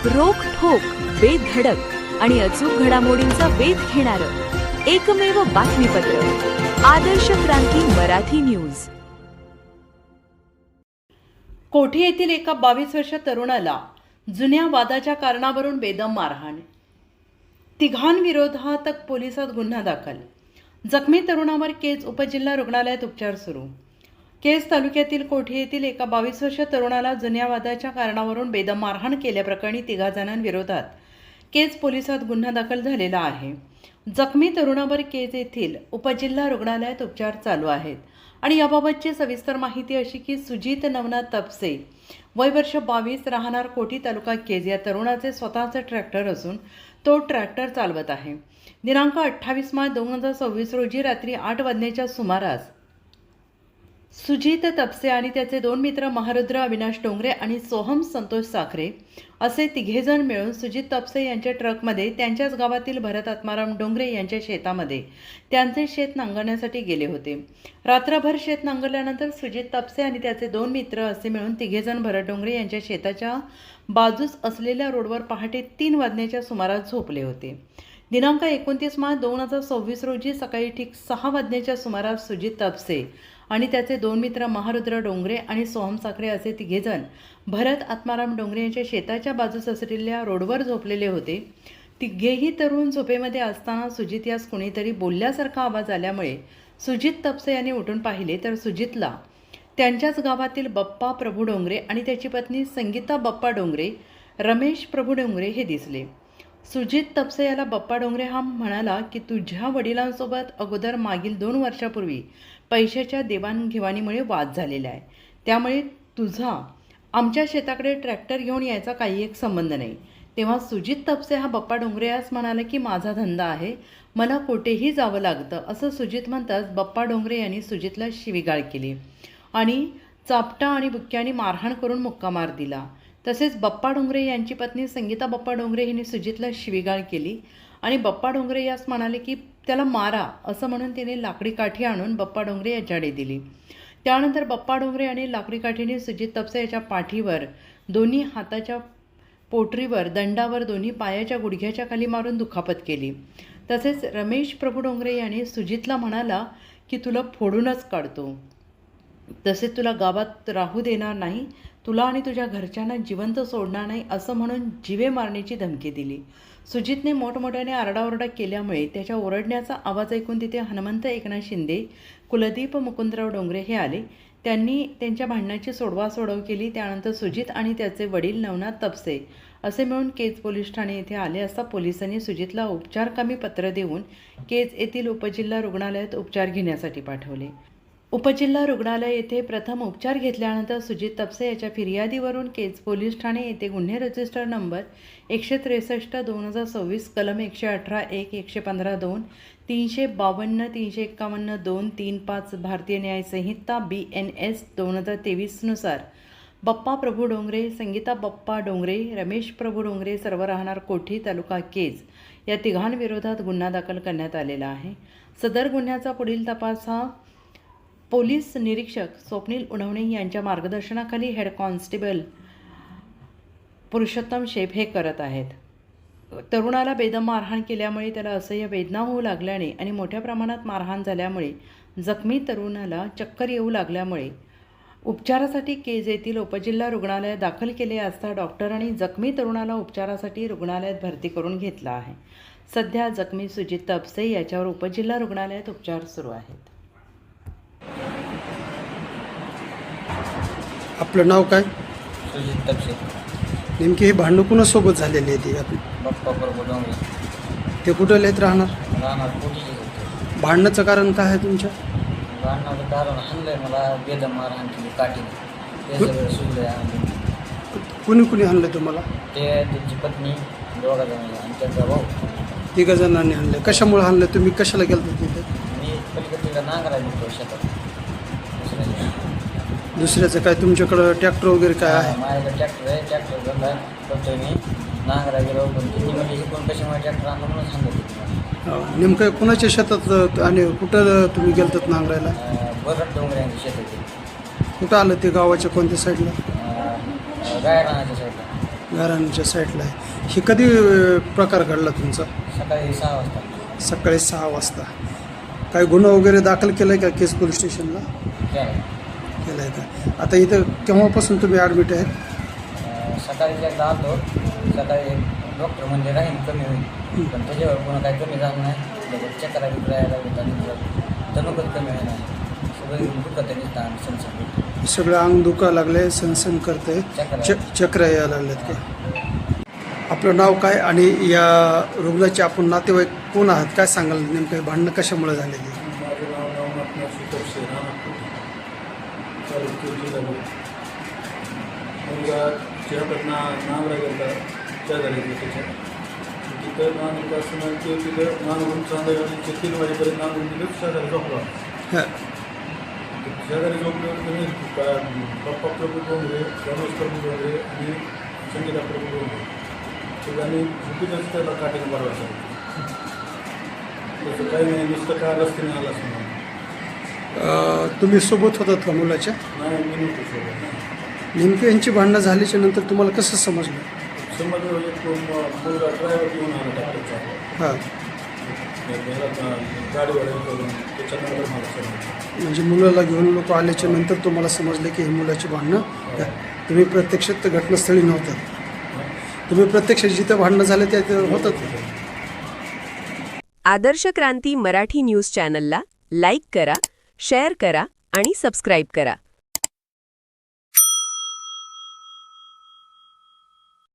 रोखठोक, बेधडक आणि अचूक घडामोडींचा वेध घेणारं एकमेव बातमीपत्र आदर्श क्रांती मराठी न्यूज। कोठी येथील एका 22 वर्षीय तरुणाला जुन्या वादाच्या कारणावरून बेदम मारहाण। तिघांविरोधात पोलिसात गुन्हा दाखल। जखमी तरुणावर केज उपजिल्हा रुग्णालयात उपचार सुरू। केज तालुक्यातील कोठी येथील एका 22 वर्षीय तरुणाला जुन्या वादाच्या कारणावरून बेदम मारहाण केल्याप्रकरणी तिघा जणांविरोधात केज पोलिसात गुन्हा दाखल झालेला आहे। जखमी तरुणावर केज येथील उपजिल्हा रुग्णालयात उपचार चालू आहेत आणि याबाबतची सविस्तर माहिती अशी की सुजित नवनाथ तपसे वय वर्ष 22 राहणार कोठी तालुका केज या तरुणाचे स्वतःचे ट्रॅक्टर असून तो ट्रॅक्टर चालवत आहे। दिनांक 28 मार्च 2026 रोजी रात्री 8 वाजण्याच्या सुमारास सुजित तपसे आणि त्याचे दोन मित्र महारुद्र अविनाश डोंगरे आणि सोहम संतोष साखरे असे तिघेजण मिळून सुजित तपसे यांच्या ट्रकमध्ये त्यांच्याच गावातील भरत आत्माराम डोंगरे यांच्या शेतामध्ये त्यांचे शेत नांगरण्यासाठी गेले होते। रात्रभर शेत नांगरल्यानंतर सुजित तपसे आणि त्याचे दोन मित्र असे मिळून तिघेजण भरत डोंगरे यांच्या शेताच्या बाजूस असलेल्या रोडवर पहाटे 3 वाजण्याच्या सुमारास झोपले होते। दिनांक 29 मार्च 2026 रोजी सकाळी ठीक 6 वाजण्याच्या सुमारास सुजित तपसे आणि त्याचे दोन मित्र महारुद्र डोंगरे आणि सोहम साखरे असे तिघेजण भरत आत्माराम डोंगरे यांच्या शेताच्या बाजूस असलेल्या रोडवर झोपलेले होते। तिघेही तरुण झोपेमध्ये असताना सुजित यास कोणीतरी बोलल्यासारखा आवाज आल्यामुळे सुजित तपसे यांनी उठून पाहिले तर सुजितला त्यांच्याच गावातील बप्पा प्रभू डोंगरे आणि त्याची पत्नी संगीता बप्पा डोंगरे, रमेश प्रभू डोंगरे हे दिसले। सुजित तपसे याला बप्पा डोंगरे हा म्हणाला की तुझ्या वडिलांसोबत अगोदर मागील 2 वर्षापूर्वी पैशाच्या देवाणघेवाणीमुळे वाद झालेला आहे, त्यामुळे तुझा आमच्या शेताकडे ट्रॅक्टर घेऊन यायचा काही एक संबंध नाही। तेव्हा सुजित तपसे हा बप्पा डोंगरे यास म्हणाला की माझा धंदा आहे, मला कोठेही जावं लागतं असं सुजित म्हणताच बप्पा डोंगरे यांनी सुजितला शिवीगाळ केली आणि चापटा आणि बुक्क्याने मारहाण करून मुक्का मार दिला। तसेच बप्पा डोंगरे यांची पत्नी संगीता बप्पा डोंगरे हिने सुजितला शिवीगाळ केली आणि बप्पा डोंगरे यास म्हणाले की त्याला मारा असं म्हणून तिने लाकडी काठी आणून बप्पा डोंगरे याच्याकडे दिली। त्यानंतर बप्पा डोंगरे आणि लाकडी काठीने सुजित तपसे याच्या पाठीवर, दोन्ही हाताच्या पोटरीवर, दंडावर, दोन्ही पायाच्या गुडघ्याच्या खाली मारून दुखापत केली। तसेच रमेश प्रभू डोंगरे याने सुजितला म्हणाला की तुला फोडूनच काढतो, तसेच तुला गावात राहू देणार नाही, तुला आणि तुझ्या घरच्यांना जिवंत सोडणार नाही असं म्हणून जीवे मारण्याची धमकी दिली। सुजितने मोठमोठ्याने आरडाओरडा केल्यामुळे त्याच्या ओरडण्याचा आवाज ऐकून तिथे हनुमंत एकनाथ शिंदे, कुलदीप मुकुंदराव डोंगरे हे आले। त्यांनी त्यांच्या भांडणाची सोडवासोडव केली। त्यानंतर सुजित आणि त्याचे वडील नवनाथ तपसे असे मिळून केज पोलीस ठाणे येथे आले असता पोलिसांनी सुजितला उपचारकामी पत्र देऊन केज येथील उपजिल्हा रुग्णालयात उपचार घेण्यासाठी पाठवले। उपजिल्हा रुग्णालय येथे प्रथम उपचार घेतल्यानंतर सुजित तपसे याच्या फिर्यादीवरून केज पोलीस ठाणे येथे गुन्हे रजिस्टर नंबर 163/2026 कलम 118(1), 115(2), 352, 351, 2, 35 भारतीय न्याय संहिता BNS 2023 नुसार बप्पा प्रभू डोंगरे, संगीता बप्पा डोंगरे, रमेश प्रभू डोंगरे सर्व राहणार कोठी तालुका केज या तिघांविरोधात गुन्हा दाखल करण्यात आलेला आहे। सदर गुन्ह्याचा पुढील तपास हा पोलीस निरीक्षक स्वप्नील उडवणे यांच्या मार्गदर्शनाखाली हेड कॉन्स्टेबल पुरुषोत्तम शेफ हे करत आहेत। तरुणाला बेदम मारहाण केल्यामुळे त्याला असह्य वेदना होऊ लागल्याने आणि मोठ्या प्रमाणात मारहाण झाल्यामुळे जखमी तरुणाला चक्कर येऊ लागल्यामुळे उपचारासाठी केज येथील उपजिल्हा रुग्णालयात दाखल केले असता डॉक्टरांनी जखमी तरुणाला उपचारासाठी रुग्णालयात भरती करून घेतला आहे। सध्या जखमी सुजित तपसे याच्यावर उपजिल्हा रुग्णालयात उपचार सुरू आहेत। आपलं नाव काय? सुजित तपसे। नेमकी हे भांडण कुणासोबत झालेली आहे ती आपली? बप्पा प्रभू डोंगरे। ते कुठं येत राहणार? राहणार कोठीचे होते। भांडणाचं कारण काय आहे तुमच्या? भांडणाचं कारण हाणलंय मला, बेदम मारहाण केली काठीने, ते सगळं सुजलंय आणलं। कुणी कुणी आणलं तुम्हाला? ते त्यांची पत्नी, दोघा जणांनी आणि त्यांचा भाऊ। 3 जणांनी आणलं। कशामुळे आणलं? तुम्ही कशाला गेलं तिथे? मी पलीकडे नांगरा घेतो शेतात। दुसऱ्याचं काय तुमच्याकडं ट्रॅक्टर वगैरे काय आहे? माझ्याकडे ट्रॅक्टर आहे, ट्रॅक्टर धंदा करतोय मी। नांगरा गेलो पण तिथे म्हणजे कोण कशामुळे ट्रॅक्टर आणलं म्हणून सांगतो। नेमकं कुणाच्या शेतात आणि कुठं तुम्ही गेलतात नांगरायला? भरत डोंगरे यांच्या शेतात। कुठं आलं ते? गावाच्या कोणत्या साईडला? गायरानाच्या साईडला। घरांच्या साईडला आहे. हे कधी प्रकार घडला तुमचा? सकाळी 6 वाजता सकाळी 6 वाजता. काही गुन्हा वगैरे दाखल केला आहे का केस पोलीस स्टेशनला? केलं. केला आहे का? आता इथं केव्हापासून तुम्ही ॲडमिट आहेत? सकाळी एकदा आलो. सकाळी डॉक्टर म्हणजे राहील कमी होईल, पण त्याच्यावर पुन्हा काही कमी झालं नाही. लगेच चक्रा बिक्रा यायला लागत आणि तणुकच कमी व्हायला सगळं दुखत आहे नुसतं आणि सनसन. सगळं अंग दुखायला लागले, सनसन करते, चक्र चक्र यायला लागलेत का? आपलं नाव काय आणि या रुग्णाचे आपण नातेवाईक कोण आहात? काय सांगाल नेमकं हे भांडणं कशामुळे झालेली? माझं नाव नवनाथ नरसिंह शेरा तालुक्यात जिल्हा मुलगा चिरापटना नांगरा गेला शेजारी त्याच्या तिथं नांगरत असताना ते तिथं नांगरून संध्याकाळी 3 वाजेपर्यंत नांगरून तिथं शेजारी झोपला. हां. शेजारी झोपल्यावर त्यांनी पप्पा प्रभू डोंगरे, रमेश प्रभू डोंगरे आणि संगीता प्रभू डोंगरे त्यांनी झोपीतच त्याला काठीनं बरवायचं. तसं काही नाही, नुसतं काय रस्त्याने आला असं नाही. तुम्ही सोबत होतात का मुलाच्या? नाही, मी नव्हतो सोबत. नेमकी यांची भांडणं झाल्याच्या नंतर तुम्हाला कसं समजलं? समजलं एक मुलगा ड्रायव्हर घेऊन आला ट्रॅक्टरचा. हां. गाडीवर करून त्याच्यानंतर मला समजलं. म्हणजे मुलाला घेऊन लोक आल्याच्या नंतर तुम्हाला समजले की हे मुलाची भांडणं. तुम्ही प्रत्यक्षात घटनास्थळी नव्हतात? तुम्ही प्रत्यक्ष जिथं भांडणं झालं त्या होतात? आदर्श क्रांती मराठी न्यूज चॅनलला लाईक करा, शेअर करा आणि सबस्क्राईब करा.